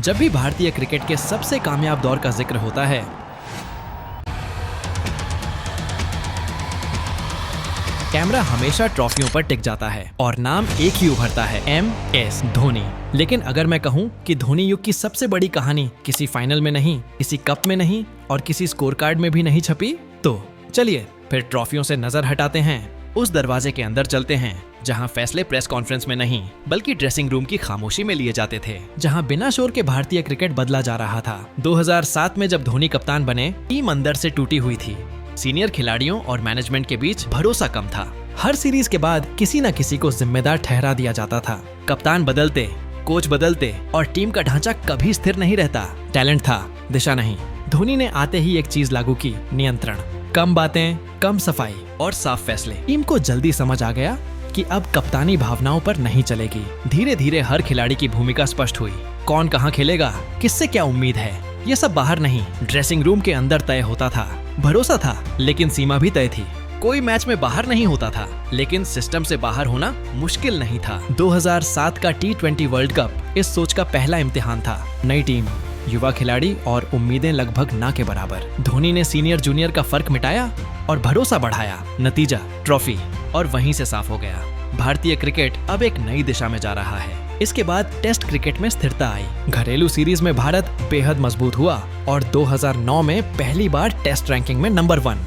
जब भी भारतीय क्रिकेट के सबसे कामयाब दौर का जिक्र होता है, कैमरा हमेशा ट्रॉफियों पर टिक जाता है और नाम एक ही उभरता है, MS धोनी। लेकिन अगर मैं कहूं कि धोनी युग की सबसे बड़ी कहानी किसी फाइनल में नहीं, किसी कप में नहीं और किसी स्कोर कार्ड में भी नहीं छपी, तो चलिए फिर ट्रॉफियों से नजर हटाते हैं, उस दरवाजे के अंदर चलते हैं जहां फैसले प्रेस कॉन्फ्रेंस में नहीं बल्कि ड्रेसिंग रूम की खामोशी में लिए जाते थे, जहां बिना शोर के भारतीय क्रिकेट बदला जा रहा था। 2007 में जब धोनी कप्तान बने, टीम अंदर से टूटी हुई थी। सीनियर खिलाड़ियों और मैनेजमेंट के बीच भरोसा कम था। हर सीरीज के बाद किसी न किसी को जिम्मेदार ठहरा दिया जाता था। कप्तान बदलते, कोच बदलते और टीम का ढांचा कभी स्थिर नहीं रहता। टैलेंट था, दिशा नहीं। धोनी ने आते ही एक चीज लागू की, नियंत्रण। कम बातें, कम सफाई और साफ फैसले। टीम को जल्दी समझ आ गया कि अब कप्तानी भावनाओं पर नहीं चलेगी। धीरे धीरे हर खिलाड़ी की भूमिका स्पष्ट हुई। कौन कहाँ खेलेगा, किससे क्या उम्मीद है, ये सब बाहर नहीं, ड्रेसिंग रूम के अंदर तय होता था। भरोसा था, लेकिन सीमा भी तय थी। कोई मैच में बाहर नहीं होता था, लेकिन सिस्टम से बाहर होना मुश्किल नहीं था। 2007 का T20 वर्ल्ड कप इस सोच का पहला इम्तिहान था। नई टीम, युवा खिलाड़ी और उम्मीदें लगभग ना के बराबर। धोनी ने सीनियर जूनियर का फर्क मिटाया और भरोसा बढ़ाया। नतीजा, ट्रॉफी, और वहीं से साफ हो गया, भारतीय क्रिकेट अब एक नई दिशा में जा रहा है। इसके बाद टेस्ट क्रिकेट में स्थिरता आई। घरेलू सीरीज में भारत बेहद मजबूत हुआ और 2009 में पहली बार टेस्ट रैंकिंग में नंबर 1।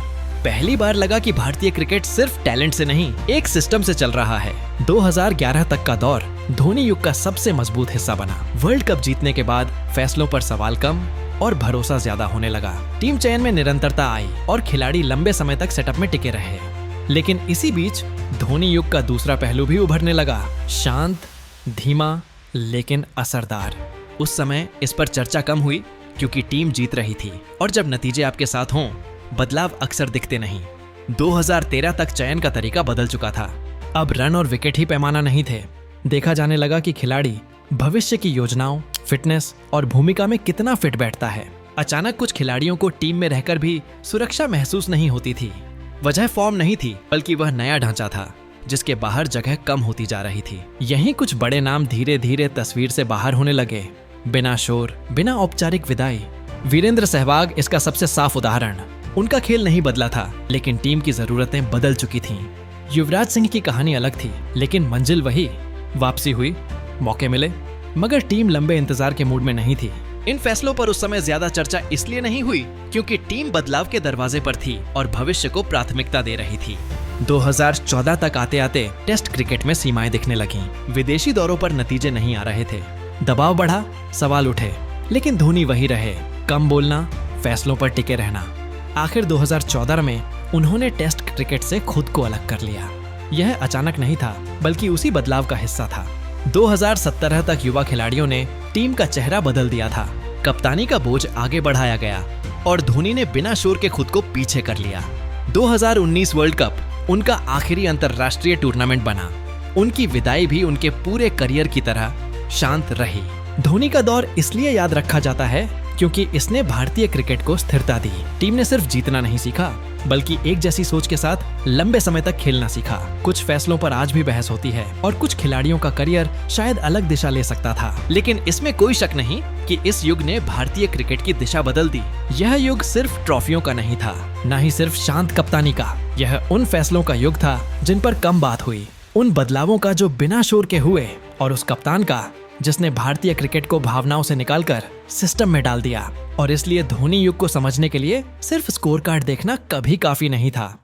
पहली बार लगा कि भारतीय क्रिकेट सिर्फ टैलेंट से नहीं, एक सिस्टम से चल रहा है। 2011 तक का दौर धोनी युग का सबसे मजबूत हिस्सा बना। वर्ल्ड कप जीतने के बाद फैसलों पर सवाल कम और भरोसा ज्यादा होने लगा। टीम चयन में निरंतरता आई और खिलाड़ी लंबे समय तक सेटअप में टिके रहे। लेकिन इसी बीच धोनी युग का दूसरा पहलू भी उभरने लगा, शांत, धीमा लेकिन असरदार। उस समय इस पर चर्चा कम हुई क्योंकि टीम जीत रही थी, और जब नतीजे आपके साथ हों, बदलाव अक्सर दिखते नहीं। 2013 तक चयन का तरीका बदल चुका था। अब रन और विकेट ही पैमाना नहीं थे। देखा जाने लगा कि खिलाड़ी भविष्य की योजनाओं, फिटनेस और भूमिका में कितना फिट बैठता है। अचानक कुछ खिलाड़ियों को टीम में रहकर भी सुरक्षा महसूस नहीं होती थी। वजह फॉर्म नहीं थी, बल्कि वह नया ढांचा था जिसके बाहर जगह कम होती जा रही थी। यहीं कुछ बड़े नाम धीरे धीरे तस्वीर से बाहर होने लगे, बिना शोर, बिना औपचारिक विदाई। वीरेंद्र सहवाग इसका सबसे साफ उदाहरण। उनका खेल नहीं बदला था, लेकिन टीम की जरूरतें बदल चुकी थीं। युवराज सिंह की कहानी अलग थी, लेकिन मंजिल वही। वापसी हुई, मौके मिले, मगर टीम लंबे इंतजार के मूड में नहीं थी। इन फैसलों पर उस समय ज्यादा चर्चा इसलिए नहीं हुई क्योंकि टीम बदलाव के दरवाजे पर थी और भविष्य को प्राथमिकता दे रही थी। 2014 तक आते आते टेस्ट क्रिकेट में सीमाएं दिखने लगीं। विदेशी दौरों पर नतीजे नहीं आ रहे थे। दबाव बढ़ा, सवाल उठे, लेकिन धोनी वही रहे, कम बोलना, फैसलों पर टिके रहना। आखिर 2014 में उन्होंने टेस्ट क्रिकेट से खुद को अलग कर लिया। यह अचानक नहीं था, बल्कि उसी बदलाव का हिस्सा था। 2017 तक युवा खिलाड़ियों ने टीम का चेहरा बदल दिया था। कप्तानी का बोझ आगे बढ़ाया गया और धोनी ने बिना शोर के खुद को पीछे कर लिया। 2019 वर्ल्ड कप उनका आखिरी अंतर्राष्ट्रीय टूर्नामेंट बना। उनकी विदाई भी उनके पूरे करियर की तरह शांत रही। धोनी का दौर इसलिए याद रखा जाता है क्योंकि इसने भारतीय क्रिकेट को स्थिरता दी। टीम ने सिर्फ जीतना नहीं सीखा, बल्कि एक जैसी सोच के साथ लंबे समय तक खेलना सीखा। कुछ फैसलों पर आज भी बहस होती है और कुछ खिलाड़ियों का करियर शायद अलग दिशा ले सकता था, लेकिन इसमें कोई शक नहीं कि इस युग ने भारतीय क्रिकेट की दिशा बदल दी। यह युग सिर्फ ट्रॉफियों का नहीं था, न ही सिर्फ शांत कप्तानी का। यह उन फैसलों का युग था जिन पर कम बात हुई, उन बदलावों का जो बिना शोर के हुए, और उस कप्तान का जिसने भारतीय क्रिकेट को भावनाओं से निकालकर सिस्टम में डाल दिया। और इसलिए धोनी युग को समझने के लिए सिर्फ स्कोर कार्ड देखना कभी काफी नहीं था।